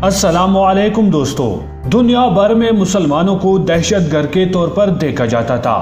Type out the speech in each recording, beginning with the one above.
السلام علیکم دوستو، دنیا بھر میں مسلمانوں کو دہشت گرد کے طور پر دیکھا جاتا تھا۔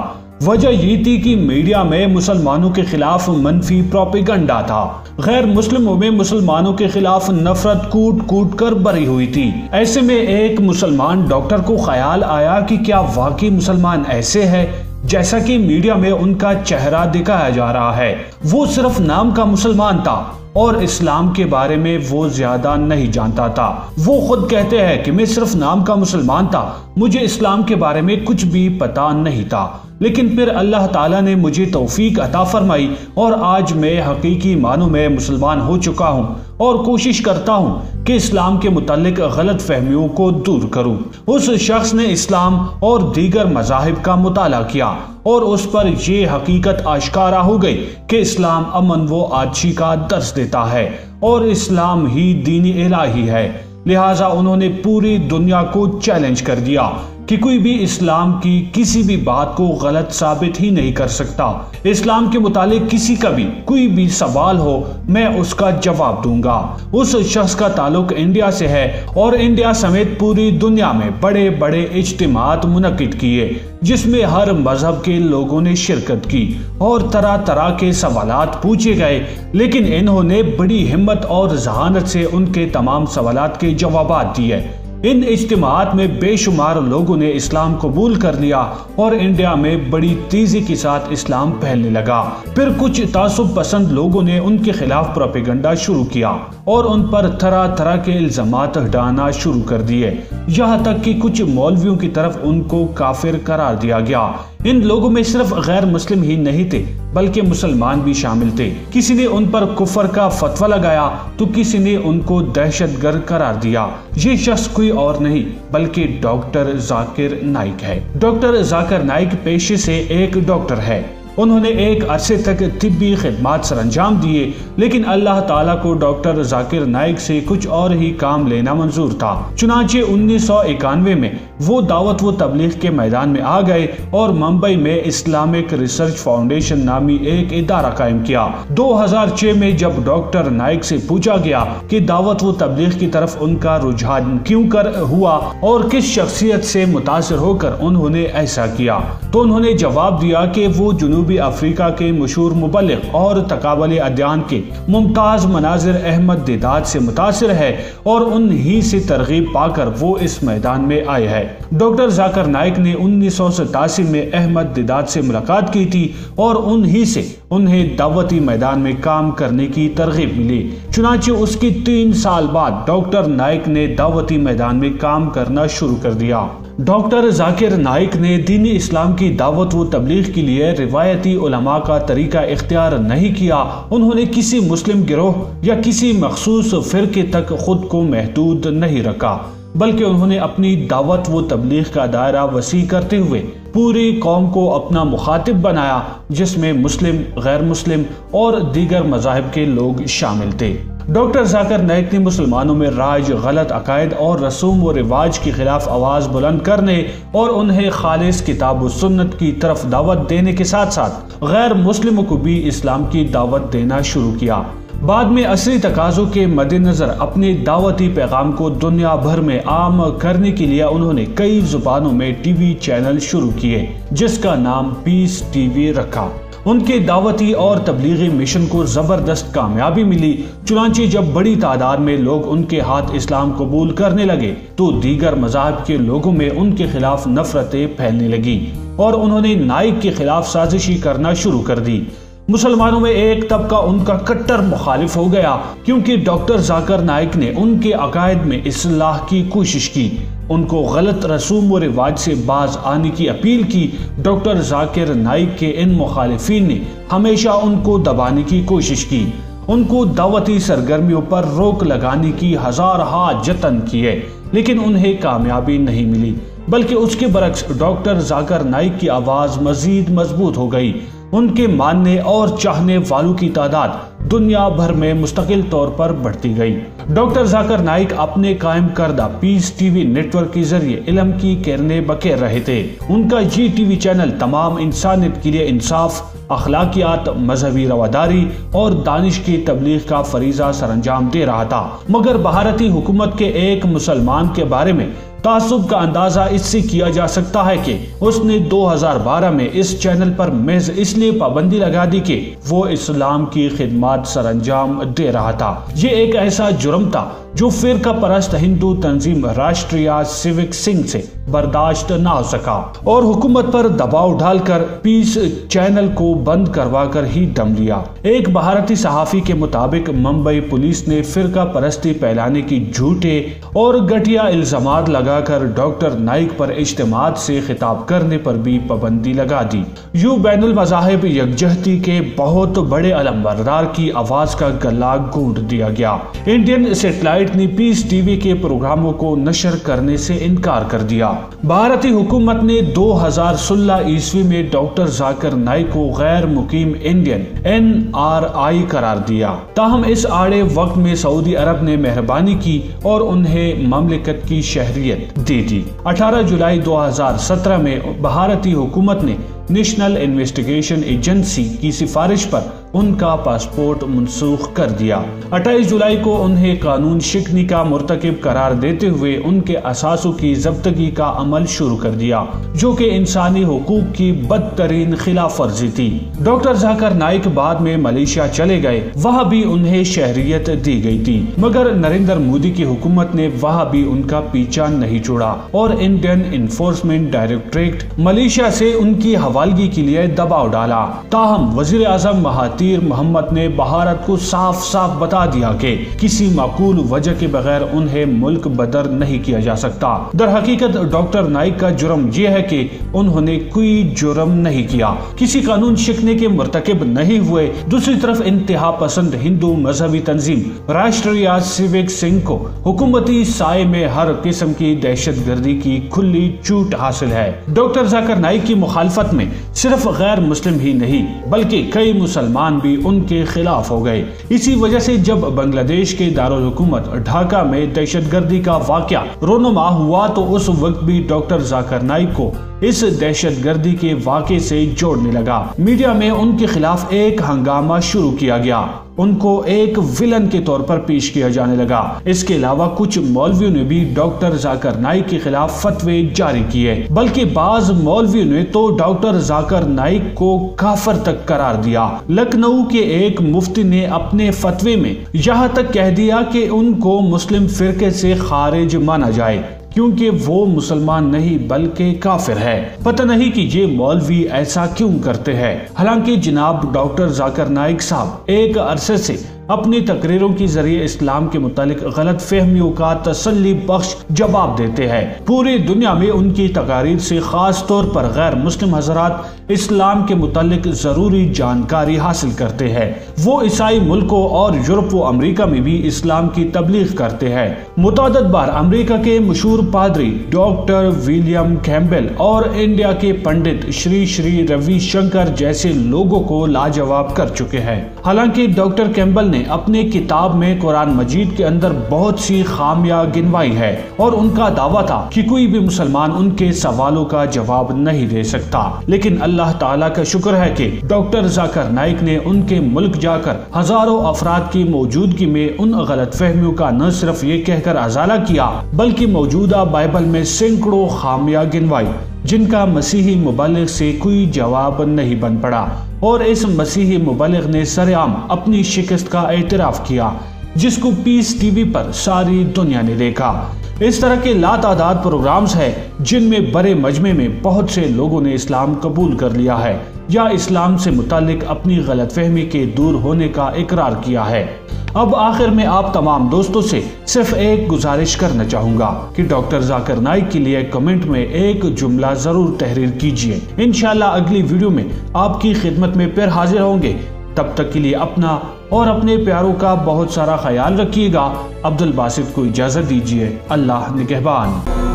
وجہ یہ تھی کہ میڈیا میں مسلمانوں کے خلاف منفی پروپیگنڈا تھا۔ غیر مسلموں میں مسلمانوں کے خلاف نفرت کوٹ کوٹ کر بھری ہوئی تھی۔ ایسے میں ایک مسلمان ڈاکٹر کو خیال آیا کہ کیا واقعی مسلمان ایسے ہے جیسا کہ میڈیا میں ان کا چہرہ دکھایا جا رہا ہے؟ وہ صرف نام کا مسلمان تھا اور اسلام کے بارے میں وہ زیادہ نہیں جانتا تھا۔ وہ خود کہتے ہیں کہ میں صرف نام کا مسلمان تھا، مجھے اسلام کے بارے میں کچھ بھی پتا نہیں تھا، لیکن پھر اللہ تعالیٰ نے مجھے توفیق عطا فرمائی اور آج میں حقیقی معنوں میں مسلمان ہو چکا ہوں اور کوشش کرتا ہوں کہ اسلام کے متعلق غلط فہمیوں کو دور کروں۔ اس شخص نے اسلام اور دیگر مذاہب کا مطالعہ کیا اور اس پر یہ حقیقت آشکارا ہو گئی کہ اسلام امن و آجزی کا درس دیتا ہے اور اسلام ہی دین الہی ہے۔ لہٰذا انہوں نے پوری دنیا کو چیلنج کر دیا کہ کوئی بھی اسلام کی کسی بھی بات کو غلط ثابت ہی نہیں کر سکتا۔ اسلام کے متعلق کسی کا بھی کوئی بھی سوال ہو، میں اس کا جواب دوں گا۔ اس شخص کا تعلق انڈیا سے ہے اور انڈیا سمیت پوری دنیا میں بڑے بڑے اجتماعات منعقد کیے جس میں ہر مذہب کے لوگوں نے شرکت کی اور طرح طرح کے سوالات پوچھے گئے، لیکن انہوں نے بڑی ہمت اور ذہانت سے ان کے تمام سوالات کے جوابات دیے۔ ان اجتماعات میں بے شمار لوگوں نے اسلام قبول کر لیا اور انڈیا میں بڑی تیزی کے ساتھ اسلام پھیلنے لگا۔ پھر کچھ تعصب پسند لوگوں نے ان کے خلاف پروپیگنڈا شروع کیا اور ان پر طرح طرح کے الزامات ہٹانا شروع کر دیے، یہاں تک کہ کچھ مولویوں کی طرف ان کو کافر قرار دیا گیا۔ ان لوگوں میں صرف غیر مسلم ہی نہیں تھے بلکہ مسلمان بھی شامل تھے۔ کسی نے ان پر کفر کا فتویٰ لگایا تو کسی نے ان کو دہشت گرد قرار دیا۔ یہ شخص کوئی اور نہیں بلکہ ڈاکٹر ذاکر نائک ہے۔ ڈاکٹر ذاکر نائک پیشے سے ایک ڈاکٹر ہے۔ انہوں نے ایک عرصے تک طبی خدمات سر انجام دیے، لیکن اللہ تعالیٰ کو ڈاکٹر ذاکر نائک سے کچھ اور ہی کام لینا منظور تھا۔ چنانچہ 1991 میں وہ دعوت و تبلیغ کے میدان میں آ گئے اور ممبئی میں اسلامک ریسرچ فاؤنڈیشن نامی ایک ادارہ قائم کیا۔ 2006 میں جب ڈاکٹر نائک سے پوچھا گیا کہ دعوت و تبلیغ کی طرف ان کا رجحان کیوں کر ہوا اور کس شخصیت سے متاثر ہو کر انہوں نے ایسا کیا، تو انہوں نے جواب دیا کہ وہ جنوبی افریقہ کے مشہور مبلغ اور تقابل ادیان کے ممتاز مناظر احمد دیدات سے متاثر ہے اور انہی سے ترغیب پا کر وہ اس میدان میں آئے ہیں۔ ڈاکٹر ذاکر نائک نے 1987 میں احمد دیدات سے ملاقات کی تھی اور انہی سے انہیں دعوتی میدان میں کام کرنے کی ترغیب ملی۔ چنانچہ اس کی 3 سال بعد ڈاکٹر نائک نے دعوتی میدان میں کام کرنا شروع کر دیا۔ ڈاکٹر ذاکر نائک نے دین اسلام کی دعوت و تبلیغ کے لیے روایتی علماء کا طریقہ اختیار نہیں کیا۔ انہوں نے کسی مسلم گروہ یا کسی مخصوص فرقے تک خود کو محدود نہیں رکھا، بلکہ انہوں نے اپنی دعوت و تبلیغ کا دائرہ وسیع کرتے ہوئے پوری قوم کو اپنا مخاطب بنایا، جس میں مسلم، غیر مسلم اور دیگر مذاہب کے لوگ شامل تھے۔ ڈاکٹر ذاکر نائک نے مسلمانوں میں رائج غلط عقائد اور رسوم و رواج کے خلاف آواز بلند کرنے اور انہیں خالص کتاب و سنت کی طرف دعوت دینے کے ساتھ ساتھ غیر مسلموں کو بھی اسلام کی دعوت دینا شروع کیا۔ بعد میں عصری تقاضوں کے مد نظر اپنے دعوتی پیغام کو دنیا بھر میں عام کرنے کے لیے انہوں نے کئی زبانوں میں ٹی وی چینل شروع کیے جس کا نام پیس ٹی وی رکھا۔ ان کے دعوتی اور تبلیغی مشن کو زبردست کامیابی ملی۔ چنانچہ جب بڑی تعداد میں لوگ ان کے ہاتھ اسلام قبول کرنے لگے تو دیگر مذاہب کے لوگوں میں ان کے خلاف نفرتیں پھیلنے لگی اور انہوں نے نائک کے خلاف سازشی کرنا شروع کر دی۔ مسلمانوں میں ایک طبقہ ان کا کٹر مخالف ہو گیا کیونکہ ڈاکٹر ذاکر نائک نے ان کے عقائد میں اصلاح کی کوشش کی، ان کو غلط رسوم و رواج سے باز آنے کی اپیل کی۔ ڈاکٹر ذاکر نائک کے ان مخالفین نے ہمیشہ ان کو دبانے کی کوشش کی، ان کو دعوتی سرگرمیوں پر روک لگانے کی ہزارہا جتن کیے، لیکن انہیں کامیابی نہیں ملی، بلکہ اس کے برعکس ڈاکٹر ذاکر نائک کی آواز مزید مضبوط ہو گئی۔ ان کے ماننے اور چاہنے والوں کی تعداد دنیا بھر میں مستقل طور پر بڑھتی گئی۔ ڈاکٹر ذاکر نائک اپنے قائم کردہ پیس ٹی وی نیٹ ورک کے ذریعے علم کی کرنیں بکھیر رہے تھے۔ ان کا ٹی وی چینل تمام انسانیت کے لیے انصاف، اخلاقیات، مذہبی رواداری اور دانش کی تبلیغ کا فریضہ سر انجام دے رہا تھا، مگر بھارتی حکومت کے ایک مسلمان کے بارے میں تعصب کا اندازہ اس سے کیا جا سکتا ہے کہ اس نے 2012 میں اس چینل پر محض اس لیے پابندی لگا دی کہ وہ اسلام کی خدمات سر انجام دے رہا تھا۔ یہ ایک ایسا جرم تھا جو فرقہ پرست ہندو تنظیم راشٹریہ سیوک سنگھ سے برداشت نہ ہو سکا اور حکومت پر دباؤ ڈال کر پیس چینل کو بند کروا کر ہی دم لیا۔ ایک بھارتی صحافی کے مطابق ممبئی پولیس نے فرقہ پرستی پھیلانے کی جھوٹے اور گھٹیا الزامات لگا کر ڈاکٹر نائک پر اجتماعات سے خطاب کرنے پر بھی پابندی لگا دی۔ یوں بین المذاہب یکجہتی کے بہت بڑے علم بردار کی آواز کا گلا گھونٹ دیا گیا۔ انڈین سیٹلائٹ نے پیس ٹی وی کے پروگراموں کو نشر کرنے سے انکار کر دیا۔ بھارتی حکومت نے 2016 عیسوی میں ڈاکٹر ذاکر نائک کو غیر مقیم انڈین NRI قرار دیا، تاہم اس آڑے وقت میں سعودی عرب نے مہربانی کی اور انہیں مملکت کی شہریت دے دی۔ 18 جولائی 2017 میں بھارتی حکومت نے نیشنل انویسٹیگیشن ایجنسی کی سفارش پر ان کا پاسپورٹ منسوخ کر دیا۔ 28 جولائی کو انہیں قانون شکنی کا مرتکب قرار دیتے ہوئے ان کے اثاثوں کی ضبطگی کا عمل شروع کر دیا، جو کہ انسانی حقوق کی بدترین خلاف ورزی تھی۔ ڈاکٹر ذاکر نائک بعد میں ملیشیا چلے گئے، وہاں بھی انہیں شہریت دی گئی تھی، مگر نریندر مودی کی حکومت نے وہاں بھی ان کا پیچھا نہیں چھوڑا اور انڈین انفورسمنٹ ڈائریکٹوریٹ ملیشیا سے ان کی حوالگی کے لیے دباؤ ڈالا۔ تاہم وزیر اعظم مہاتیر محمد نے بھارت کو صاف صاف بتا دیا کہ کسی معقول وجہ کے بغیر انہیں ملک بدر نہیں کیا جا سکتا۔ در حقیقت ڈاکٹر نائک کا جرم یہ ہے کہ انہوں نے کوئی جرم نہیں کیا، کسی قانون شکنی کے مرتکب نہیں ہوئے۔ دوسری طرف انتہا پسند ہندو مذہبی تنظیم راشٹریہ سیوک سنگھ کو حکومتی سائے میں ہر قسم کی دہشت گردی کی کھلی چھوٹ حاصل ہے۔ ڈاکٹر ذاکر نائک کی مخالفت میں صرف غیر مسلم ہی نہیں بلکہ کئی مسلمان بھی ان کے خلاف ہو گئے۔ اسی وجہ سے جب بنگلہ دیش کے دارالحکومت ڈھاکہ میں دہشت گردی کا واقعہ رونما ہوا تو اس وقت بھی ڈاکٹر ذاکر نائک کو اس دہشت گردی کے واقعے سے جوڑنے لگا۔ میڈیا میں ان کے خلاف ایک ہنگامہ شروع کیا گیا، ان کو ایک ویلن کے طور پر پیش کیا جانے لگا۔ اس کے علاوہ کچھ مولویوں نے بھی ڈاکٹر ذاکر نائک کے خلاف فتوے جاری کیے، بلکہ بعض مولویوں نے تو ڈاکٹر ذاکر نائک کو کافر تک قرار دیا۔ لکھنؤ کے ایک مفتی نے اپنے فتوے میں یہاں تک کہہ دیا کہ ان کو مسلم فرقے سے خارج مانا جائے کیونکہ وہ مسلمان نہیں بلکہ کافر ہے۔ پتہ نہیں کہ یہ مولوی ایسا کیوں کرتے ہیں۔ حالانکہ جناب ڈاکٹر ذاکر نائک صاحب ایک عرصے سے اپنی تقریروں کے ذریعے اسلام کے متعلق غلط فہمیوں کا تسلی بخش جواب دیتے ہیں۔ پوری دنیا میں ان کی تقاریر سے خاص طور پر غیر مسلم حضرات اسلام کے متعلق ضروری جانکاری حاصل کرتے ہیں۔ وہ عیسائی ملکوں اور یورپ و امریکہ میں بھی اسلام کی تبلیغ کرتے ہیں۔ متعدد بار امریکہ کے مشہور پادری ڈاکٹر ولیم کیمبل اور انڈیا کے پنڈت شری روی شنکر جیسے لوگوں کو لاجواب کر چکے ہیں۔ حالانکہ ڈاکٹر کیمبل نے اپنے کتاب میں قرآن مجید کے اندر بہت سی خامیاں گنوائی ہے اور ان کا دعویٰ تھا کہ کوئی بھی مسلمان ان کے سوالوں کا جواب نہیں دے سکتا، لیکن اللہ تعالیٰ کا شکر ہے کہ ڈاکٹر ذاکر نائک نے ان کے ملک جا کر ہزاروں افراد کی موجودگی میں ان غلط فہمیوں کا نہ صرف یہ کہہ کر ازالہ کیا بلکہ موجودہ بائبل میں سینکڑوں خامیاں گنوائی جن کا مسیحی مبلغ سے کوئی جواب نہیں بن پڑا، اور اس مسیحی مبلغ نے سرعام اپنی شکست کا اعتراف کیا جس کو پیس ٹی وی پر ساری دنیا نے دیکھا۔ اس طرح کے لاتعداد پروگرامز ہیں جن میں بڑے مجمع میں بہت سے لوگوں نے اسلام قبول کر لیا ہے یا اسلام سے متعلق اپنی غلط فہمی کے دور ہونے کا اقرار کیا ہے۔ اب آخر میں آپ تمام دوستوں سے صرف ایک گزارش کرنا چاہوں گا کہ ڈاکٹر ذاکر نائک کے لیے کمنٹ میں ایک جملہ ضرور تحریر کیجئے۔ انشاءاللہ اگلی ویڈیو میں آپ کی خدمت میں پھر حاضر ہوں گے۔ تب تک کے لیے اپنا اور اپنے پیاروں کا بہت سارا خیال رکھیے گا۔ عبدالباسط کو اجازت دیجیے۔ اللہ نگہبان۔